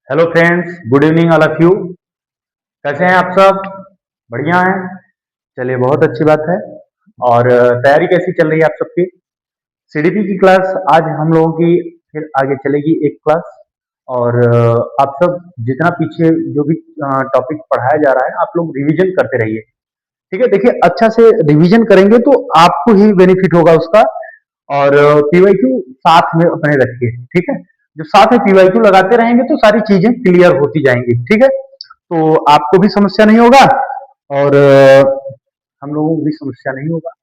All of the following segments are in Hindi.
Hello friends, good evening all of you. कैसे हैं आप सब? बढ़िया हैं। चलिए, बहुत अच्छी बात है। और तैयारी कैसी चल रही है आप सबकी? सीडीपी की क्लास आज हम लोगों की फिर आगे चलेगी एक क्लास। और आप सब जितना पीछे जो भी टॉपिक पढ़ाया जा रहा है आप लोग रिवीजन करते रहिए। ठीक है, देखिए अच्छा से रिवीजन करेंगे तो आपको ही बेनिफिट होगा उसका। और पीवाईक्यू साथ में अपने रखिए। ठीक है, जब साथ में पीवाईक्यू लगाते रहेंगे तो सारी चीजें क्लियर होती जाएंगी। ठीक है, तो आपको भी समस्या नहीं होगा और हम लोगों को भी समस्या नहीं होगा।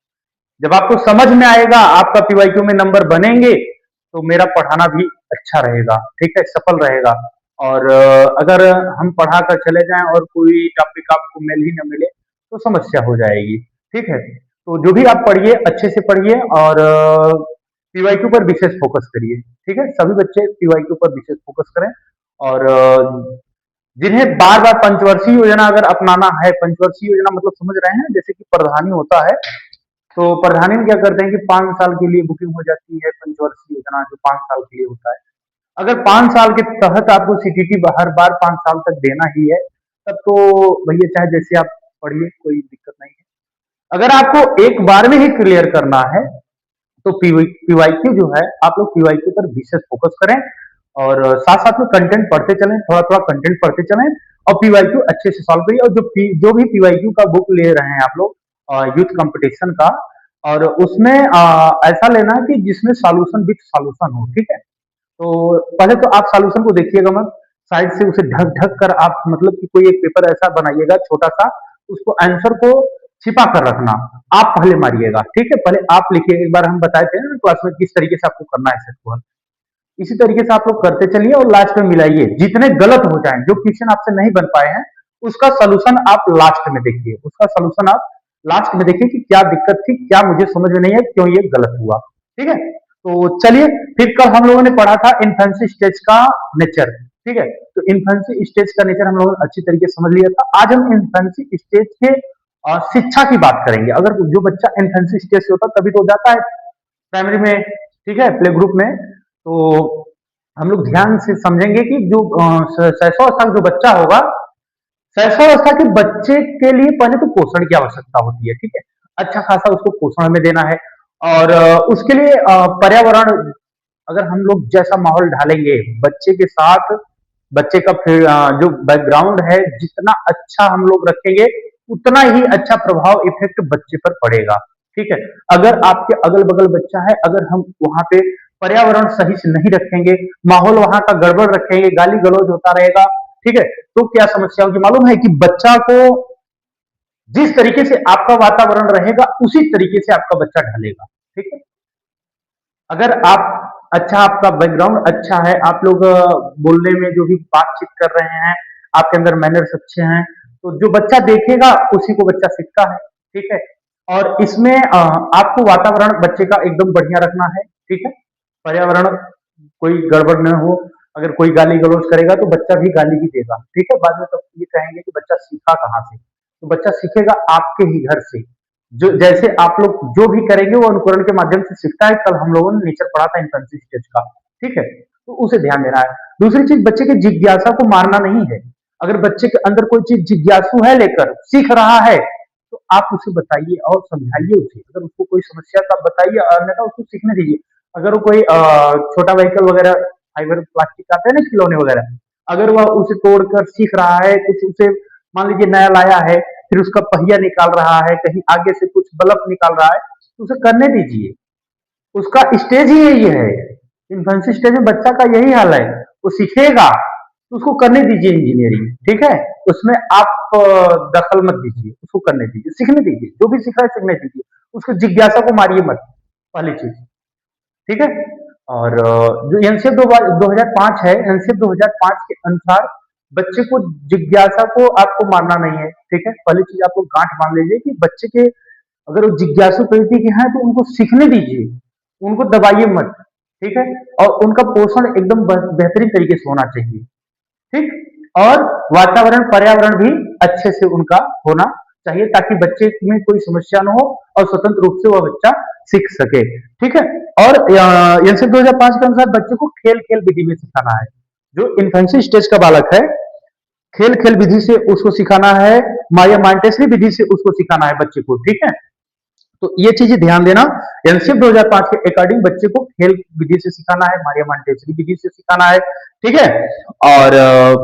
जब आपको समझ में आएगा, आपका पीवाईक्यू में नंबर बनेंगे तो मेरा पढ़ाना भी अच्छा रहेगा। ठीक है, सफल रहेगा। और अगर हम पढ़ा कर चले जाएं और कोई टॉपिक आपको मिल ही न मिले तो समस्या हो जाएगी। ठीक है, तो जो भी आप पढ़िए अच्छे से पढ़िए और पीवाईक्यू पर विशेष फोकस करिए। ठीक है, सभी बच्चे पीवाईक्यू पर विशेष फोकस करें। और जिन्हें बार बार पंचवर्षीय योजना अगर अपनाना है, पंचवर्षीय योजना मतलब समझ रहे हैं, जैसे कि प्रधानी होता है तो प्रधानी में क्या करते हैं कि 5 साल के लिए बुकिंग हो जाती है। पंचवर्षीय योजना जो 5 साल के लिए होता है, अगर 5 साल के तहत आपको सीटीटी हर बार 5 साल तक देना ही है तब तो भैया चाहे जैसे आप पढ़िए, कोई दिक्कत नहीं है। अगर आपको एक बार में ही क्लियर करना है तो पीवाईक्यू जो है, आप लोग पीवाईक्यू पर विशेष फोकस करें और साथ साथ में कंटेंट पढ़ते चलें, थोड़ा थोड़ा कंटेंट पढ़ते चलें और पीवाईक्यू अच्छे से सॉल्व करिए। और जो भी पीवाईक्यू का बुक ले रहे हैं आप लोग यूथ कंपटीशन का, और उसमें ऐसा लेना कि जिसमें सॉल्यूशन विथ सॉल्यूशन हो। ठीक है, तो पहले तो आप सॉल्यूशन को देखिएगा मत, साइड से उसे ढक ढक कर आप मतलब कि कोई एक पेपर ऐसा बनाइएगा छोटा सा, उसको आंसर को छिपा कर रखना। आप पहले मारिएगा। ठीक है, पहले आप लिखिए। एक बार हम बताए थे ना क्लास में किस तरीके से आपको करना है सेट को। इसी तरीके से आप लोग करते चलिए और लास्ट में मिलाइए। जितने गलत हो जाएं, जो क्वेश्चन आपसे नहीं बन पाए हैं, उसका सोल्यूशन आप लास्ट में देखिए। उसका सोल्यूशन आप लास्ट में देखिए कि क्या दिक्कत थी, क्या मुझे समझ में नहीं है, क्यों ये गलत हुआ। ठीक है, तो चलिए, फिर कल हम लोगों ने पढ़ा था इन्फेंसी स्टेज का नेचर। ठीक है, तो इन्फेंसी स्टेज का नेचर हम लोगों ने अच्छी तरीके से समझ लिया था। आज हम इन्फेंसी स्टेज के शिक्षा की बात करेंगे। अगर जो बच्चा इन्फेंसी स्टेज से होता तभी तो जाता है प्राइमरी में, ठीक है, प्ले ग्रुप में। तो हम लोग ध्यान से समझेंगे कि जो शैशवावस्था का जो बच्चा होगा, शैशवावस्था के बच्चे के लिए पहले तो पोषण की आवश्यकता होती है। ठीक है, अच्छा खासा उसको पोषण हमें देना है। और उसके लिए पर्यावरण, अगर हम लोग जैसा माहौल ढालेंगे बच्चे के साथ, बच्चे का फिर जो बैकग्राउंड है जितना अच्छा हम लोग रखेंगे उतना ही अच्छा प्रभाव इफेक्ट बच्चे पर पड़ेगा। ठीक है, अगर आपके अगल बगल बच्चा है, अगर हम वहां पे पर्यावरण सही से नहीं रखेंगे, माहौल वहां का गड़बड़ रखेंगे, गाली गलौज होता रहेगा, ठीक है, तो क्या समस्या होगी मालूम है कि बच्चा को जिस तरीके से आपका वातावरण रहेगा उसी तरीके से आपका बच्चा ढलेगा। ठीक है, अगर आप अच्छा, आपका बैकग्राउंड अच्छा है, आप लोग बोलने में जो भी बातचीत कर रहे हैं, आपके अंदर मैनर्स अच्छे हैं, तो जो बच्चा देखेगा उसी को बच्चा सीखता है। ठीक है, और इसमें आपको वातावरण बच्चे का एकदम बढ़िया रखना है। ठीक है, पर्यावरण कोई गड़बड़ न हो। अगर कोई गाली गलौज करेगा तो बच्चा भी गाली ही देगा। ठीक है, बाद में सब ये कहेंगे कि बच्चा सीखा कहाँ से, तो बच्चा सीखेगा आपके ही घर से। जो जैसे आप लोग जो भी करेंगे वो अनुकरण के माध्यम से सीखता है। कल हम लोगों ने नेचर पढ़ा था इन्फेंसी स्टेज का। ठीक है, तो उसे ध्यान देना है। दूसरी चीज, बच्चे की जिज्ञासा को मारना नहीं है। अगर बच्चे के अंदर कोई चीज जिज्ञासु है, लेकर सीख रहा है, तो आप उसे बताइए और समझाइए उसे। अगर उसको कोई समस्या तो आप बताइए, अन्यथा उसको सीखने दीजिए। अगर वो कोई छोटा व्हीकल वगैरह, फाइबर प्लास्टिक आते हैं ना, खिलौने वगैरह, अगर वह उसे तोड़कर सीख रहा है, कुछ उसे मान लीजिए नया लाया है, फिर उसका पहिया निकाल रहा है, कहीं आगे से कुछ बल्ब निकाल रहा है, तो उसे करने दीजिए। उसका स्टेज ही यही है। इन्फेंसी स्टेज में बच्चा का यही हाल है, वो सीखेगा तो उसको करने दीजिए इंजीनियरिंग। ठीक है, उसमें आप दखल मत दीजिए, उसको करने दीजिए, सीखने दीजिए। जो भी सीख रहा है सीखने दीजिए, उसको जिज्ञासा को मारिए मत, पहली चीज। ठीक है, और जो एनसीएफ 2005 है, एनसीएफ 2005 के अनुसार बच्चे को जिज्ञासा को आपको मारना नहीं है। ठीक है, पहली चीज आपको गांठ बांध लीजिए कि बच्चे के अगर वो जिज्ञासु प्रवृत्ति के हैं तो उनको सीखने दीजिए, उनको दबाइए मत। ठीक है, और उनका पोषण एकदम बेहतरीन तरीके से होना चाहिए। ठीक, और वातावरण पर्यावरण भी अच्छे से उनका होना चाहिए ताकि बच्चे में कोई समस्या न हो और स्वतंत्र रूप से वह बच्चा सीख सके। ठीक है, और एनसीएफ 2005 के अनुसार बच्चे को खेल खेल विधि में सिखाना है। जो इन्फेंसी स्टेज का बालक है, खेल खेल विधि से उसको सिखाना है, माया माइंटेसरी विधि से उसको सिखाना है बच्चे को, ठीक है। तो ये चीजें ध्यान देना। एनसीएफ 2005 के अकॉर्डिंग बच्चे को खेल विधि से सिखाना है, मारिया मांटेसरी विधि से सिखाना है, ठीक है। और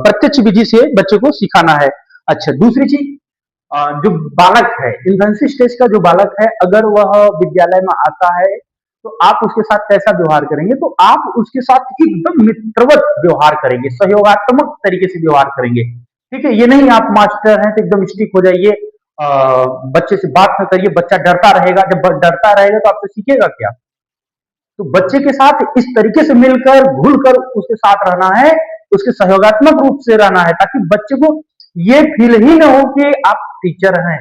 प्रत्यक्ष विधि से बच्चे को सिखाना है। अच्छा, दूसरी चीज, जो बालक है, इन्फेंसी स्टेज का जो बालक है, अगर वह विद्यालय में आता है तो आप उसके साथ कैसा व्यवहार करेंगे, तो आप उसके साथ एकदम मित्रवत व्यवहार करेंगे, सहयोगात्मक तरीके से व्यवहार करेंगे, ठीक है। ये नहीं आप मास्टर हैं तो एकदम स्ट्रिक्ट हो जाइए, बच्चे से बात न करिए, बच्चा डरता रहेगा, जब डरता रहेगा तो आपसे सीखेगा क्या। तो बच्चे के साथ इस तरीके से मिलकर घुलकर उसके साथ रहना है, उसके सहयोगात्मक रूप से रहना है, ताकि बच्चे को ये फील ही ना हो कि आप टीचर हैं,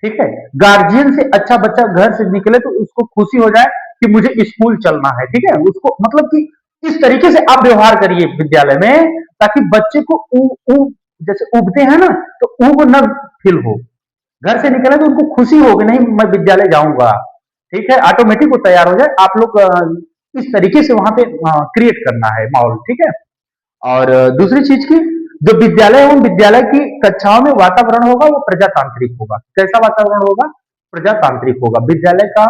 ठीक है। गार्जियन से अच्छा बच्चा घर से निकले तो उसको खुशी हो जाए कि मुझे स्कूल चलना है, ठीक है। उसको मतलब कि इस तरीके से आप व्यवहार करिए विद्यालय में, ताकि बच्चे को जैसे उगते हैं ना, तो ऊब न फील हो। घर से निकले तो उनको खुशी हो कि नहीं मैं विद्यालय जाऊंगा, ठीक है। ऑटोमेटिक वो तैयार हो जाए। आप लोग इस तरीके से वहां पे क्रिएट करना है माहौल, ठीक है। और दूसरी चीज की, जो विद्यालय एवं विद्यालय की कक्षाओं में वातावरण होगा वो प्रजातांत्रिक होगा। कैसा वातावरण होगा? प्रजातांत्रिक होगा। विद्यालय का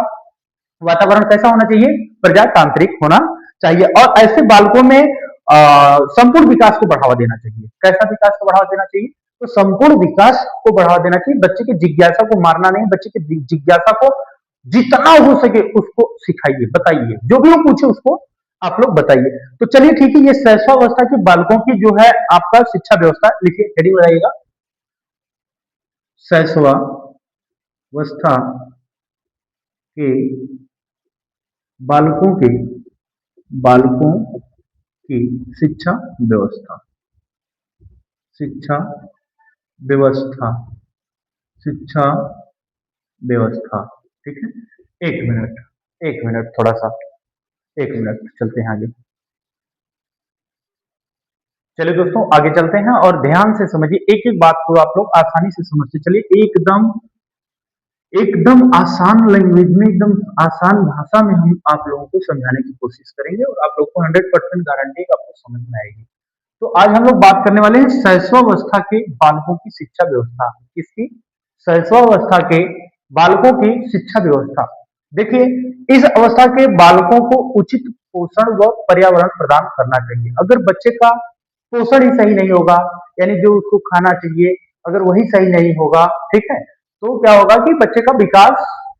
वातावरण कैसा होना चाहिए? प्रजातांत्रिक होना चाहिए। और ऐसे बालकों में संपूर्ण विकास को बढ़ावा देना चाहिए। कैसा विकास को बढ़ावा देना चाहिए? तो संपूर्ण विकास को बढ़ावा देना चाहिए। बच्चे की जिज्ञासा को मारना नहीं, बच्चे की जिज्ञासा को जितना हो सके उसको सिखाइए, बताइए, जो भी वो पूछे उसको आप लोग बताइए। तो चलिए ठीक है, ये शैशवावस्था के बालकों की जो है आपका शिक्षा व्यवस्था, लिखिए, हेडिंग लगाइएगा, शैशवावस्था के बालकों के बालकों की शिक्षा व्यवस्था, शिक्षा व्यवस्था, शिक्षा व्यवस्था, ठीक है। एक मिनट, एक मिनट, थोड़ा सा, एक मिनट, चलते हैं आगे। चलिए दोस्तों, आगे चलते हैं और ध्यान से समझिए, एक एक बात को आप लोग आसानी से समझते चलिए। एकदम एकदम आसान लैंग्वेज में, एकदम आसान भाषा में हम आप लोगों को समझाने की कोशिश करेंगे और आप लोग को 100% गारंटी आपको समझ में आएगी। तो आज हम लोग बात करने वाले हैं शैशवावस्था के बालकों की शिक्षा व्यवस्था। किसकी? शैशवावस्था के बालकों की शिक्षा व्यवस्था। देखिए, इस अवस्था के बालकों को उचित पोषण व पर्यावरण प्रदान करना चाहिए। अगर बच्चे का पोषण ही सही नहीं होगा, यानी जो उसको खाना चाहिए अगर वही सही नहीं होगा, ठीक है, तो क्या होगा कि बच्चे का विकास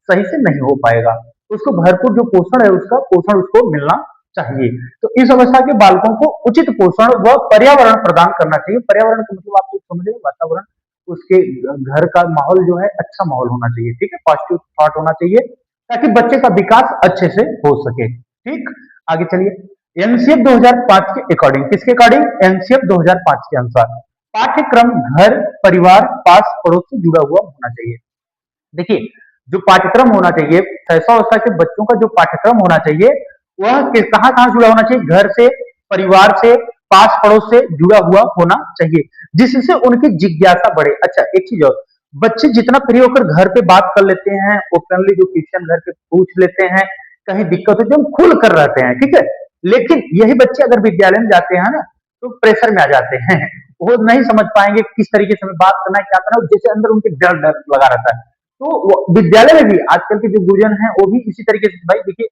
सही से नहीं हो पाएगा। उसको भरपूर जो पोषण है उसका पोषण उसको मिलना चाहिए। तो इस अवस्था के बालकों को उचित पोषण व पर्यावरण प्रदान करना चाहिए। पर्यावरण का मतलब आप समझे, वातावरण, उसके घर का माहौल जो है अच्छा माहौल होना चाहिए, ठीक है, पॉजिटिव थॉट होना चाहिए, ताकि बच्चे का विकास अच्छे से हो सके, ठीक। आगे चलिए, एनसीएफ 2005 के अकॉर्डिंग, किसके अकॉर्डिंग? एनसीएफ 2005 के अनुसार पाठ्यक्रम घर, परिवार, पास पड़ोस से जुड़ा हुआ होना चाहिए। देखिए, जो पाठ्यक्रम होना चाहिए, शैशवावस्था के बच्चों का जो पाठ्यक्रम होना चाहिए वह कहाँ कहाँ जुड़ा होना चाहिए? घर से, परिवार से, पास पड़ोस से जुड़ा हुआ होना चाहिए, जिससे उनकी जिज्ञासा बढ़े। अच्छा, एक चीज और, बच्चे जितना फ्री होकर घर पे बात कर लेते हैं, ओपनली जो क्वेश्चन घर पे पूछ लेते हैं, कहीं दिक्कत होती है हम खुल कर रहते हैं, ठीक है। लेकिन यही बच्चे अगर विद्यालय में जाते हैं ना, तो प्रेशर में आ जाते हैं वो नहीं समझ पाएंगे किस तरीके से हमें बात करना है, क्या करना है, जैसे अंदर उनके डर डर लगा रहता है। तो विद्यालय में भी आजकल के जो गुरुजन हैं वो भी इसी तरीके से, भाई देखिए,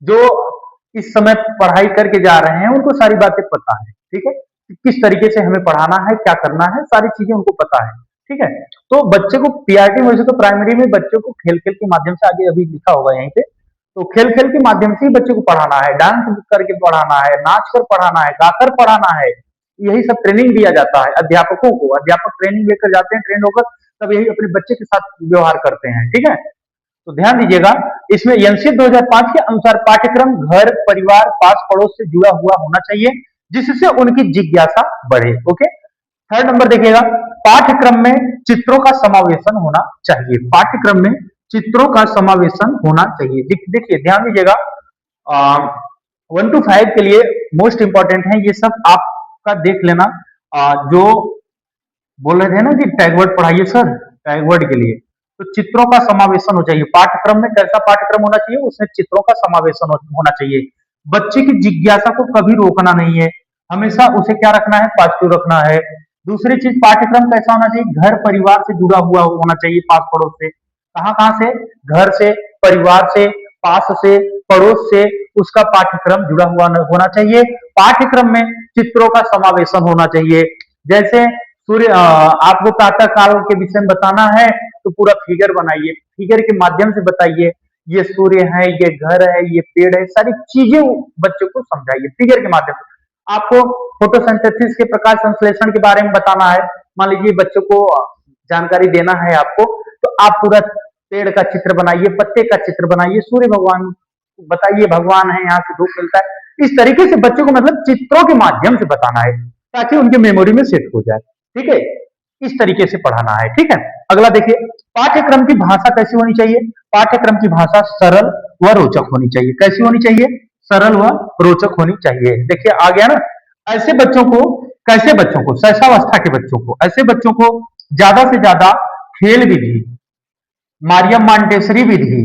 जो इस समय पढ़ाई करके जा रहे हैं उनको सारी बातें पता है, ठीक है, किस तरीके से हमें पढ़ाना है, क्या करना है, सारी चीजें उनको पता है, ठीक है। तो बच्चे को पीआरटी में, वैसे तो प्राइमरी में बच्चों को खेल खेल के माध्यम से, आगे अभी लिखा होगा यहीं पे, तो खेल खेल के माध्यम से ही बच्चे को पढ़ाना है, डांस करके पढ़ाना है, नाच कर पढ़ाना है, गाकर पढ़ाना है, यही सब ट्रेनिंग दिया जाता है अध्यापकों को। अध्यापक ट्रेनिंग लेकर जाते हैं, ट्रेन होकर तब यही अपने बच्चे के साथ व्यवहार करते हैं, ठीक है। तो ध्यान दीजिएगा, इसमें एनसीएफ 2005 के अनुसार पाठ्यक्रम घर, परिवार, पास पड़ोस से जुड़ा हुआ होना चाहिए, जिससे उनकी जिज्ञासा बढ़े। ओके, थर्ड नंबर देखिएगा, पाठ्यक्रम में चित्रों का समावेशन होना चाहिए। पाठ्यक्रम में चित्रों का समावेशन होना चाहिए। देखिए, ध्यान दीजिएगा, 1 to 5 के लिए मोस्ट इंपॉर्टेंट है ये सब, आपका देख लेना। जो बोल रहे थे ना कि टैगवर्ड पढ़ाइए सर, टैगवर्ड के लिए तो चित्रों का समावेशन हो चाहिए। पाठ्यक्रम में कैसा पाठ्यक्रम होना चाहिए? उसमें चित्रों का समावेशन होना चाहिए। बच्चे की जिज्ञासा को कभी रोकना नहीं है। हमेशा उसे क्या रखना है, पॉजिटिव रखना है। दूसरी चीज, पाठ्यक्रम कैसा होना चाहिए, घर परिवार से जुड़ा हुआ होना चाहिए, पास पड़ोस से। कहाँ कहाँ से, घर से, परिवार से, पास से, पड़ोस से उसका पाठ्यक्रम जुड़ा हुआ होना चाहिए। पाठ्यक्रम में चित्रों का समावेशन होना चाहिए। जैसे सूर्य, आपको प्रातः काल के विषय में बताना है तो पूरा फिगर बनाइए, फिगर के माध्यम से बताइए, ये सूर्य है, ये घर है, ये पेड़ है, सारी चीजें बच्चों को समझाइए फिगर के माध्यम से। आपको फोटोसिंथेसिस के प्रकाश संश्लेषण के बारे में बताना है, मान लीजिए बच्चों को जानकारी देना है आपको, तो आप पूरा पेड़ का चित्र बनाइए, पत्ते का चित्र बनाइए, सूर्य भगवान बताइए, भगवान है, यहाँ से धूप मिलता है। इस तरीके से बच्चों को मतलब चित्रों के माध्यम से बताना है ताकि उनके मेमोरी में सेट हो जाए। ठीक है, इस तरीके से पढ़ाना है। ठीक है, अगला देखिए, पाठ्यक्रम की भाषा कैसी होनी चाहिए। पाठ्यक्रम की भाषा सरल व रोचक होनी चाहिए। कैसी होनी चाहिए, सरल व रोचक होनी चाहिए। देखिए आ गया ना, ऐसे बच्चों को, कैसे बच्चों को, शैशवावस्था के बच्चों को, ऐसे बच्चों को ज्यादा से ज्यादा खेल विधि, मारियम मांटेसरी विधि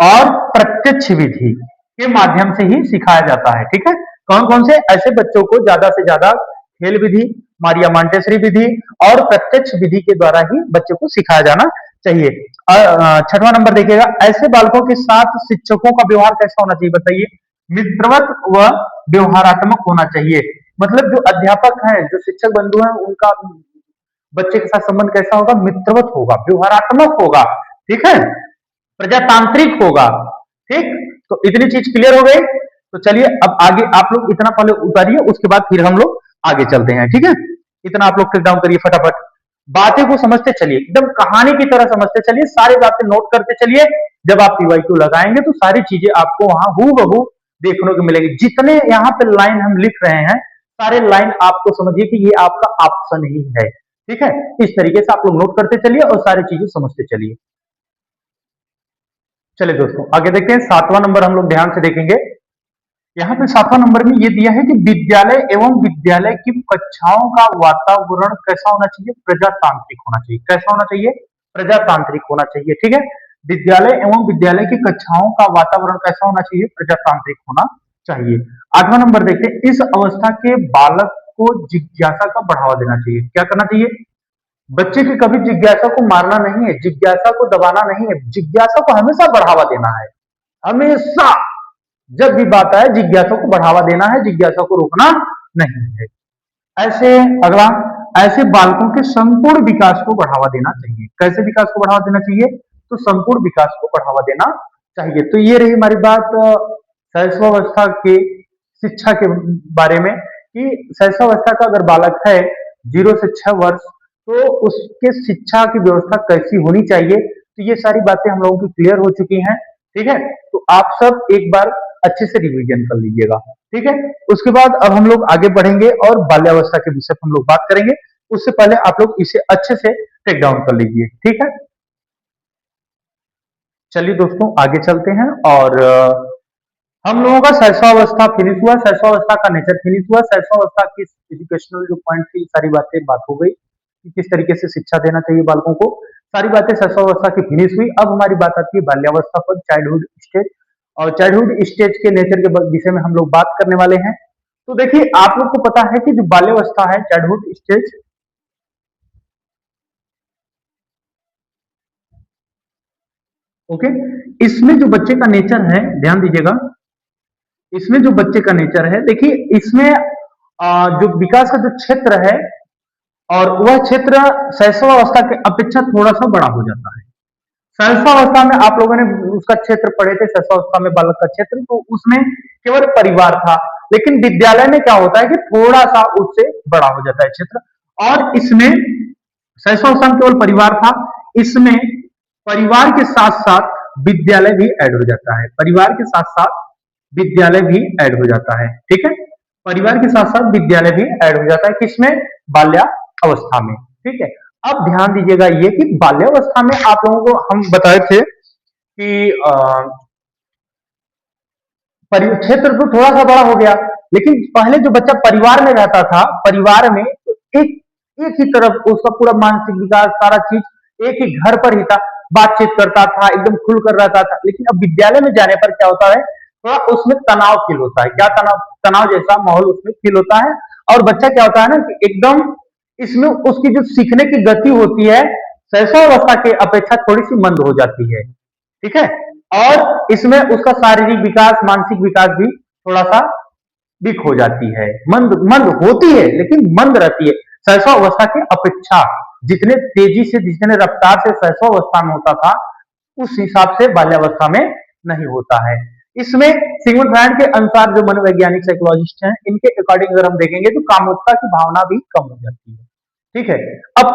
और प्रत्यक्ष विधि के माध्यम से ही सिखाया जाता है। ठीक है, कौन कौन से, ऐसे बच्चों को ज्यादा से ज्यादा खेल विधि, मारिया मांटेसरी विधि और प्रत्यक्ष विधि के द्वारा ही बच्चों को सिखाया जाना चाहिए। छठवां नंबर देखिएगा, ऐसे बालकों के साथ शिक्षकों का व्यवहार कैसा होना चाहिए, बताइए। मित्रवत व व्यवहारात्मक होना चाहिए। मतलब जो अध्यापक हैं, जो शिक्षक बंधु हैं, उनका बच्चे के साथ संबंध कैसा होगा, मित्रवत होगा, व्यवहारात्मक होगा। ठीक है, प्रजातांत्रिक होगा। ठीक, तो इतनी चीज क्लियर हो गई। तो चलिए अब आगे आप लोग इतना पहले उतारिए, उसके बाद फिर हम लोग आगे चलते हैं। ठीक है, इतना आप लोग क्लिक डाउन करिए फटाफट, बातें को समझते चलिए, एकदम कहानी की तरह समझते चलिए, सारी बातें नोट करते चलिए। जब आप पीवाईक्यू लगाएंगे तो सारी चीजें आपको वहां हूबहू देखने को मिलेगी। जितने यहाँ पे लाइन हम लिख रहे हैं, सारे लाइन आपको समझिए कि ये आपका ऑप्शन ही है। ठीक है, इस तरीके से आप लोग नोट करते चलिए और सारी चीजें समझते चलिए। चलिए दोस्तों आगे देखते हैं, सातवां नंबर हम लोग ध्यान से देखेंगे। यहाँ पे सातवां नंबर में ये दिया है कि विद्यालय एवं विद्यालय की कक्षाओं का वातावरण कैसा होना चाहिए, प्रजातांत्रिक होना चाहिए। कैसा होना चाहिए, प्रजातांत्रिक होना चाहिए। ठीक है, विद्यालय एवं विद्यालय की कक्षाओं का वातावरण कैसा होना चाहिए, प्रजातांत्रिक होना चाहिए। आठवां नंबर देखते हैं, इस अवस्था के बालक को जिज्ञासा का बढ़ावा देना चाहिए। क्या करना चाहिए, बच्चे की कभी जिज्ञासा को मारना नहीं है, जिज्ञासा को दबाना नहीं है, जिज्ञासा को हमेशा बढ़ावा देना है। हमेशा जब भी बात आए जिज्ञासा को बढ़ावा देना है, जिज्ञासा को रोकना नहीं है। ऐसे अगला, ऐसे बालकों के संपूर्ण विकास को बढ़ावा देना चाहिए। कैसे विकास को बढ़ावा देना चाहिए, तो संपूर्ण विकास को बढ़ावा देना चाहिए। तो ये रही हमारी बात शैशवावस्था के शिक्षा के बारे में, कि शैशवावस्था का अगर बालक है 0 से 6 वर्ष, तो उसके शिक्षा की व्यवस्था कैसी होनी चाहिए। तो ये सारी बातें हम लोगों की क्लियर हो चुकी हैं। ठीक है, तो आप सब एक बार अच्छे से रिवीजन कर लीजिएगा। ठीक है, उसके बाद अब हम लोग आगे बढ़ेंगे और बाल्यावस्था के विषय पर हम लोग बात करेंगे। उससे पहले आप लोग इसे अच्छे से टेक डाउन कर लीजिए। ठीक है, चलिए दोस्तों आगे चलते हैं। और हम लोगों का शैशवावस्था फिनिश हुआ, शैशवावस्था का नेचर फिनिश हुआ, शैशवावस्था की एजुकेशनल जो पॉइंट थी, सारी बातें बात हो गई कि किस तरीके से शिक्षा देना चाहिए बालकों को। सारी बातें शैशवावस्था की फिनिश हुई। अब हमारी बात आती है बाल्यावस्था पर, चाइल्डहुड स्टेज। और चाइल्डहुड स्टेज के नेचर के विषय में हम लोग बात करने वाले हैं। तो देखिए आप लोग को पता है कि जो बाल्यावस्था है, चाइल्डहुड स्टेज, ओके, इसमें जो बच्चे का नेचर है, ध्यान दीजिएगा, इसमें जो बच्चे का नेचर है, देखिए इसमें जो विकास का जो क्षेत्र है, और वह क्षेत्र शैशवावस्था के अपेक्षा थोड़ा सा बड़ा हो जाता है। शैशवावस्था में आप लोगों ने उसका क्षेत्र पढ़े थे, शैशवावस्था में बालक का क्षेत्र, तो उसमें केवल परिवार था। लेकिन विद्यालय में क्या होता है कि थोड़ा सा उससे बड़ा हो जाता है क्षेत्र। और इसमें शैशवावस्था में केवल परिवार था, इसमें परिवार के साथ साथ विद्यालय भी ऐड हो जाता है। परिवार के साथ साथ विद्यालय भी ऐड हो जाता है। ठीक है, परिवार के साथ साथ विद्यालय भी ऐड हो जाता है, किसमें, बाल्यावस्था में। ठीक है, अब ध्यान दीजिएगा ये कि बाल्यावस्था में आप लोगों को हम बताए थे कि क्षेत्र तो थोड़ा सा बड़ा हो गया, लेकिन पहले जो बच्चा परिवार में रहता था, परिवार में एक एक ही तरफ उसका पूरा मानसिक विकास, सारा चीज एक ही घर पर ही था, बातचीत करता था, एकदम खुलकर रहता था। लेकिन अब विद्यालय में जाने पर क्या होता है, थोड़ा उसमें तनाव फील होता है। क्या तनाव? तनाव जैसा माहौल उसमें फील होता है। और बच्चा क्या होता है ना कि एकदम इसमें उसकी जो सीखने की गति होती है शैशवावस्था के अपेक्षा थोड़ी सी मंद हो जाती है। ठीक है। और इसमें उसका शारीरिक विकास, मानसिक विकास भी थोड़ा सा वीक हो जाती है, मंद मंद होती है लेकिन मंद रहती है शैशवावस्था की अपेक्षा। जितने तेजी से, जितने रफ्तार से शैशवावस्था में होता था उस हिसाब से बाल्यावस्था में नहीं होता है। इसमें सिगमंड फ्रायड के अनुसार, जो मनोवैज्ञानिक साइकोलॉजिस्ट हैं, इनके अकॉर्डिंग अगर हम देखेंगे तो कामुकता की भावना भी कम हो जाती है। ठीक है। अब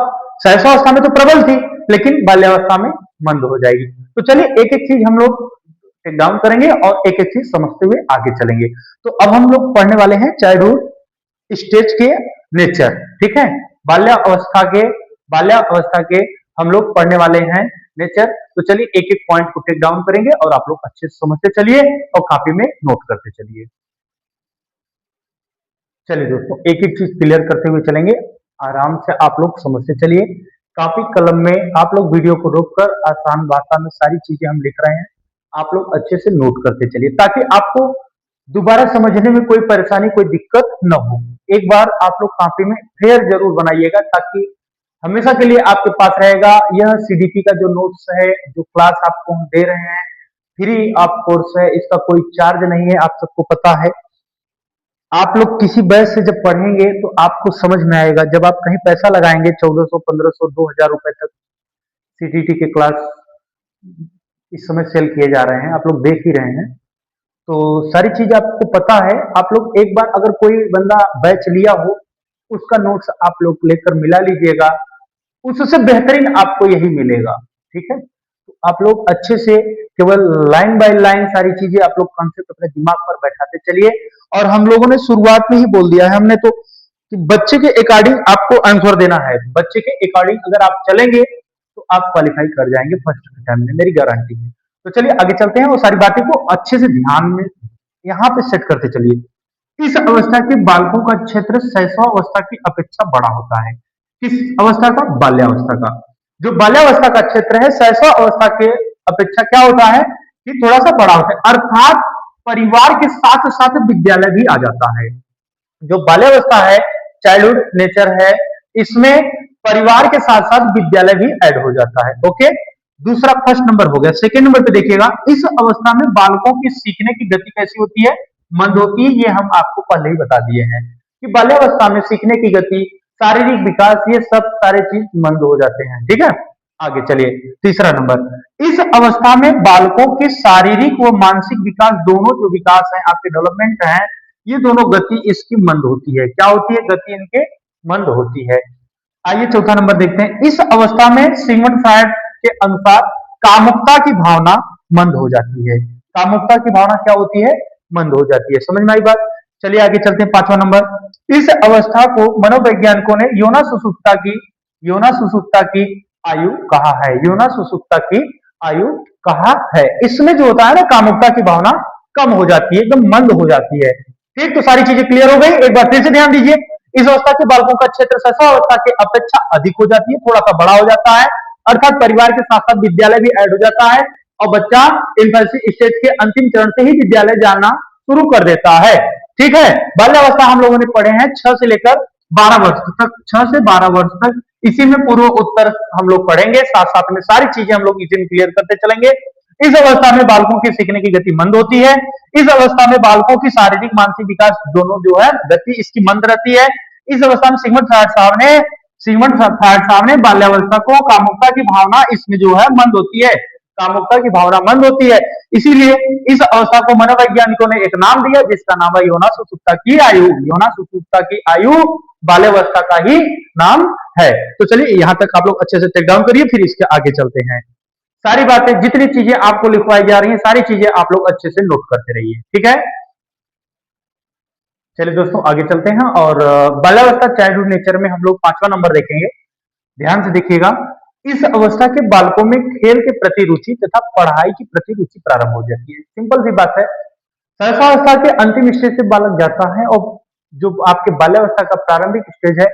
शैशवावस्था में तो प्रबल थी लेकिन बाल्यावस्था में मंद हो जाएगी। तो चलिए एक एक चीज हम लोग टेक डाउन करेंगे और एक एक चीज समझते हुए आगे चलेंगे। तो अब हम लोग पढ़ने वाले हैं चाइल्डहुड स्टेज के नेचर। ठीक है। बाल्यावस्था के बाल्यावस्था के हम लोग पढ़ने वाले हैं नेचर। तो चलिए एक एक पॉइंट को टेक डाउन करेंगे और आप लोग अच्छे से समझते चलिए और कॉपी में नोट करते चलिए। चलिए दोस्तों एक एक चीज क्लियर करते हुए चलेंगे, आराम से आप लोग समझते चलिए। कॉपी कलम में आप लोग वीडियो को रोककर आसान भाषा में सारी चीजें हम लिख रहे हैं, आप लोग अच्छे से नोट करते चलिए ताकि आपको दोबारा समझने में कोई परेशानी, कोई दिक्कत न हो। एक बार आप लोग कॉपी में फेयर जरूर बनाइएगा ताकि हमेशा के लिए आपके पास रहेगा। यह सीडीपी का जो नोट्स है, जो क्लास आपको हम दे रहे हैं, फ्री आप कोर्स है, इसका कोई चार्ज नहीं है, आप सबको पता है। आप लोग किसी बैच से जब पढ़ेंगे तो आपको समझ में आएगा। जब आप कहीं पैसा लगाएंगे 1400, 1500, 2000 रुपए तक सीटीटी के क्लास इस समय सेल किए जा रहे हैं, आप लोग देख ही रहे हैं। तो सारी चीज आपको पता है। आप लोग एक बार अगर कोई बंदा बैच लिया हो उसका नोट्स आप लोग लेकर मिला लीजिएगा, उससे बेहतरीन आपको यही मिलेगा। ठीक है। तो आप लोग अच्छे से केवल लाइन बाय लाइन सारी चीजें आप लोग कॉन्सेप्ट अपने दिमाग पर बैठाते चलिए। और हम लोगों ने शुरुआत में ही बोल दिया है हमने तो कि बच्चे के अकॉर्डिंग आपको आंसर देना है। बच्चे के अकॉर्डिंग अगर आप चलेंगे तो आप क्वालिफाई कर जाएंगे फर्स्ट टाइम में, मेरी गारंटी है। तो चलिए आगे चलते हैं और सारी बातें को अच्छे से ध्यान में यहाँ पे सेट करते चलिए। इस अवस्था के बालकों का क्षेत्र शैशवावस्था की अपेक्षा बड़ा होता है। किस अवस्था का? बाल्यावस्था का। जो बाल्यावस्था का क्षेत्र है शैशवावस्था के अपेक्षा क्या होता है कि थोड़ा सा बड़ा होता है, अर्थात परिवार के साथ साथ विद्यालय भी आ जाता है। जो बाल्यावस्था है, चाइल्डहुड नेचर है, इसमें परिवार के साथ साथ विद्यालय भी ऐड हो जाता है। ओके। दूसरा फर्स्ट नंबर हो गया। सेकेंड नंबर पे देखिएगा, इस अवस्था में बालकों की सीखने की गति कैसी होती है? मंद होती है। ये हम आपको पहले ही बता दिए हैं कि बाल्यावस्था में सीखने की गति, शारीरिक विकास, ये सब सारे चीज मंद हो जाते हैं। ठीक है। आगे चलिए तीसरा नंबर, इस अवस्था में बालकों के शारीरिक व मानसिक विकास, दोनों जो विकास है आपके डेवलपमेंट है, ये दोनों गति इसकी मंद होती है। क्या होती है? गति इनके मंद होती है। आइए चौथा नंबर देखते हैं। इस अवस्था में सिगमंड फ्रायड के अनुसार कामुकता की भावना मंद हो जाती है। कामुकता की भावना क्या होती है? मंद हो जाती है। समझ में आई बात? चलिए आगे चलते हैं। पांचवा नंबर, इस अवस्था को मनोवैज्ञानिकों ने योना सुसुप्ता की आयु कहा है। योना सुसुप्ता की आयु कहा है। इसमें जो होता है ना, कामुकता की भावना कम हो जाती है, एकदम मंद हो जाती है। ठीक, तो सारी चीजें क्लियर हो गई। एक बार फिर से ध्यान दीजिए, इस अवस्था के बालकों का क्षेत्र शैशवावस्था के अपेक्षा अधिक हो जाती है, थोड़ा सा बड़ा हो जाता है, अर्थात परिवार के साथ साथ विद्यालय भी ऐड हो जाता है और बच्चा इन्फेंसी स्टेज के अंतिम चरण से ही विद्यालय जाना शुरू कर देता है। ठीक है। बाल्यावस्था हम लोगों ने पढ़े हैं 6 से लेकर 12 वर्ष तक, 6 से 12 वर्ष तक। इसी में पूर्व उत्तर हम लोग पढ़ेंगे, साथ साथ में सारी चीजें हम लोग इसी में क्लियर करते चलेंगे। इस अवस्था में बालकों की सीखने की गति मंद होती है। इस अवस्था में बालकों की शारीरिक मानसिक विकास दोनों जो है गति इसकी मंद रहती है। इस अवस्था में सिगमंड फ्रायड साहब ने बाल्यावस्था को कामुकता की भावना इसमें जो है मंद होती है, कामुकता की भावना मंद होती है। इसीलिए इस अवस्था को मनोवैज्ञानिकों ने एक नाम दिया जिसका नाम है योना सुसुप्ता की आयु। योना सुसुप्ता की आयु बाल्यावस्था का ही नाम है। तो चलिए यहां तक आप लोग अच्छे से टेक डाउन करिए, फिर इसके आगे चलते हैं। सारी बातें, जितनी चीजें आपको लिखवाई जा रही हैं, सारी चीजें आप लोग अच्छे से नोट करते रहिए। ठीक है। चलिए दोस्तों आगे चलते हैं और बाल्यावस्था चाइल्डहुड नेचर में हम लोग पांचवा नंबर देखेंगे। ध्यान से देखिएगा, इस अवस्था के बालकों में खेल के प्रति रुचि तथा पढ़ाई की प्रति रुचि प्रारंभ हो जाती है। सिंपल सी बात है, सहसावस्था के अंतिम स्टेज से बालक जाता है और जो आपके बाल्यावस्था का प्रारंभिक स्टेज है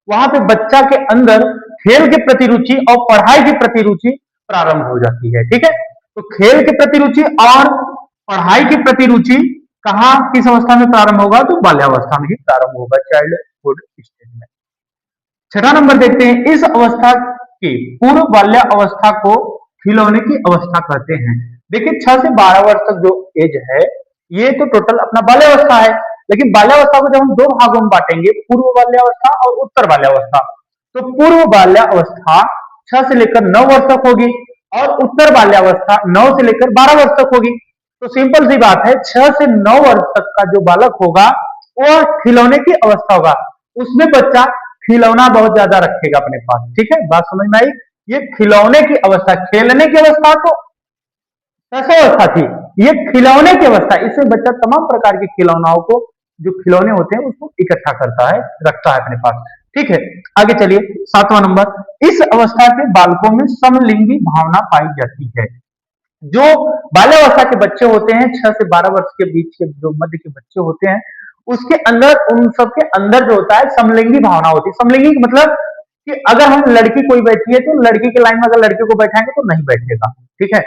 वहां पे बच्चा के अंदर खेल के प्रति रुचि और पढ़ाई की प्रति रुचि प्रारंभ हो जाती है। ठीक है। तो खेल के प्रति रुचि और पढ़ाई के प्रति रुचि कहाँ किस अवस्था में प्रारंभ होगा, तो बाल्यावस्था में ही प्रारंभ होगा, चाइल्डहुड स्टेज में। छठा नंबर देखते हैं, इस अवस्था की पूर्व बाल्यावस्था को खिलौने की अवस्था कहते हैं। देखिए 6 से 12 वर्ष तक जो एज है, ये तो टोटल अपना बाल्यावस्था है, लेकिन बाल्यावस्था को जब हम दो भागों में बांटेंगे, पूर्व बाल्यावस्था और उत्तर बाल्यावस्था, तो पूर्व बाल्यावस्था 6 से लेकर 9 वर्ष तक होगी और उत्तर बाल्यावस्था 9 से लेकर 12 वर्ष तक होगी। तो सिंपल सी बात है, 6 से 9 वर्ष तक का जो बालक होगा वो खिलौने की अवस्था होगा, उसमें बच्चा खिलौना बहुत ज्यादा रखेगा अपने पास। ठीक है, बात समझ में आई। ये खिलौने की अवस्था, खेलने की अवस्था तो कैसे अवस्था थी, ये खिलौने की अवस्था। इसमें बच्चा तमाम प्रकार के खिलौनाओं को, जो खिलौने होते हैं उसको इकट्ठा करता है, रखता है अपने पास। ठीक है, आगे चलिए 7वां नंबर, इस अवस्था के बालकों में समलिंगी भावना पाई जाती है। जो बाल्यावस्था के बच्चे होते हैं, 6 से 12 वर्ष के बीच के जो मध्य के बच्चे होते हैं, उसके अंदर, उन सबके अंदर जो होता है समलिंगी भावना होती है। समलिंगी मतलब कि अगर हम लड़की कोई बैठी है तो लड़की के लाइन में अगर लड़के को बैठाएंगे तो नहीं बैठेगा, ठीक है,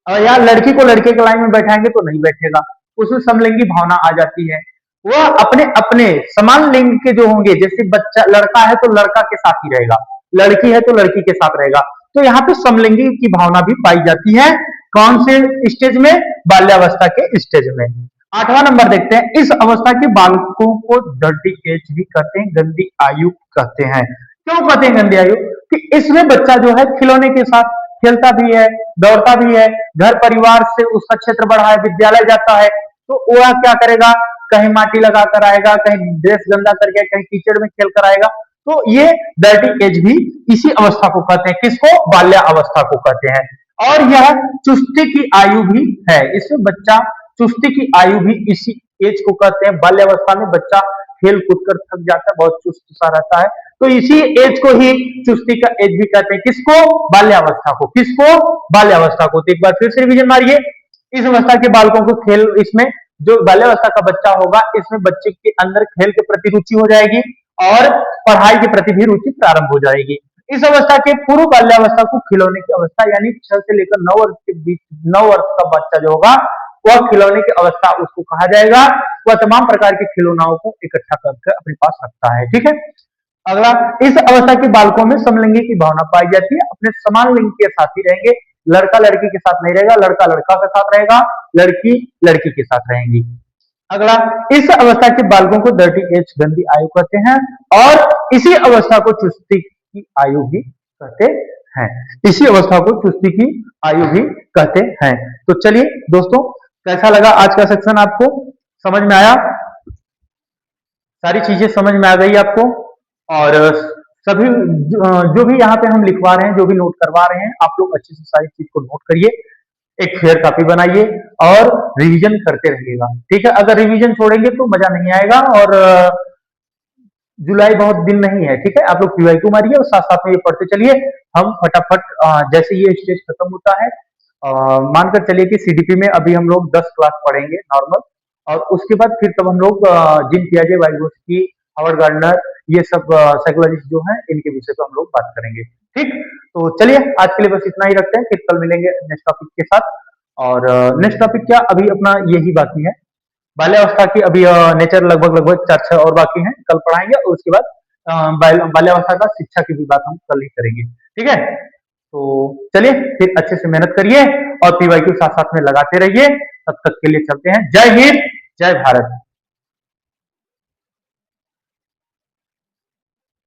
और या लड़की को लड़के के लाइन में बैठाएंगे तो नहीं बैठेगा, उसमें समलिंगी भावना आ जाती है। वह अपने अपने समान लिंग के जो होंगे, जैसे बच्चा लड़का है तो लड़का के साथ ही रहेगा, लड़की है तो लड़की के साथ रहेगा, तो यहाँ पे समलिंगी की भावना भी पाई जाती है। कौन से स्टेज में, बाल्यावस्था के स्टेज में। 8वां नंबर देखते हैं, इस अवस्था के बालकों को डर्टी एज भी कहते हैं, गंदी आयु कहते हैं। क्यों कहते हैं गंदी आयु, कि इसमें बच्चा जो है खिलौने के साथ खेलता भी है, दौड़ता भी है, घर परिवार से उसका क्षेत्र बढ़ा है, विद्यालय जाता है, तो वह क्या करेगा, कहीं माटी लगा कर आएगा, कहीं ड्रेस गंदा करके, कहीं कीचड़ में खेल कर आएगा। तो ये डर्टी एज भी इसी अवस्था को कहते हैं, किसको, बाल्या अवस्था को कहते हैं। और यह चुस्ती की आयु भी है, इसमें बच्चा, चुस्ती की आयु भी इसी एज को कहते हैं। बाल्यावस्था में बच्चा खेल कूद कर थक जाता है, बहुत चुस्त सा रहता है, तो इसी एज को ही चुस्ती का एज भी कहते हैं, किसको, बाल्यावस्था को, किसको, बाल्यावस्था को। तो एक बार फिर से रिवीजन मारिए, इस अवस्था के बालकों को खेल, इसमें जो बाल्यावस्था का बच्चा होगा, इसमें बच्चे के अंदर खेल के प्रति रुचि हो जाएगी और पढ़ाई के प्रति भी रुचि प्रारंभ हो जाएगी। इस अवस्था के पूर्व बाल्यावस्था को खिलौने की अवस्था, यानी 6 से लेकर 9 वर्ष के बीच, 9 वर्ष का बच्चा जो होगा वह खिलौने की अवस्था उसको कहा जाएगा। वह तमाम प्रकार के खिलौनाओं को इकट्ठा करके अपने पास रखता है। ठीक है, अगला, इस अवस्था के बालकों में समलिंगी की भावना पाई जाती है, अपने समान लिंग के साथ ही रहेंगे, लड़का लड़की के साथ नहीं रहेगा, लड़का लड़का के साथ रहेगा, लड़की लड़की के साथ रहेंगी। अगला, इस अवस्था के बालकों को डर्टी एज, गंदी आयु कहते हैं, और इसी अवस्था को चुस्ती की आयु भी कहते हैं, इसी अवस्था को चुस्ती की आयु भी कहते हैं। तो चलिए दोस्तों, कैसा लगा आज का सेक्शन, आपको समझ में आया, सारी चीजें समझ में आ गई आपको, और सभी जो भी यहाँ पे हम लिखवा रहे हैं, जो भी नोट करवा रहे हैं, आप लोग अच्छे से सारी चीज को नोट करिए, एक फेयर कॉपी बनाइए और रिवीजन करते रहिएगा। ठीक है, अगर रिवीजन छोड़ेंगे तो मजा नहीं आएगा, और जुलाई बहुत दिन नहीं है। ठीक है, आप लोग पीवाईक्यू मारिए और साथ साथ में ये पढ़ते चलिए। हम फटाफट जैसे ये स्टेज खत्म होता है, मानकर चलिए कि सीडीपी में अभी हम लोग 10 क्लास पढ़ेंगे नॉर्मल, और उसके बाद फिर तब हम लोग जिम पियाजे, वाइगोत्स्की, हावर्ड गार्डनर, ये सब साइकोलॉजिस्ट जो हैं, इनके विषय पर हम लोग बात करेंगे। ठीक, तो चलिए आज के लिए बस इतना ही रखते हैं, फिर कल मिलेंगे नेक्स्ट टॉपिक के साथ। और नेक्स्ट टॉपिक क्या, अभी अपना यही बाकी है, बाल्यावस्था की अभी नेचर लगभग लगभग 4-6 और बाकी हैं, कल पढ़ाएंगे, और उसके बाद बाल्यावस्था का शिक्षा की भी बात हम कल ही करेंगे। ठीक है, तो चलिए फिर अच्छे से मेहनत करिए और पीवाईक्यू साथ साथ में लगाते रहिए। तब तक के लिए चलते हैं, जय हिंद, जय भारत।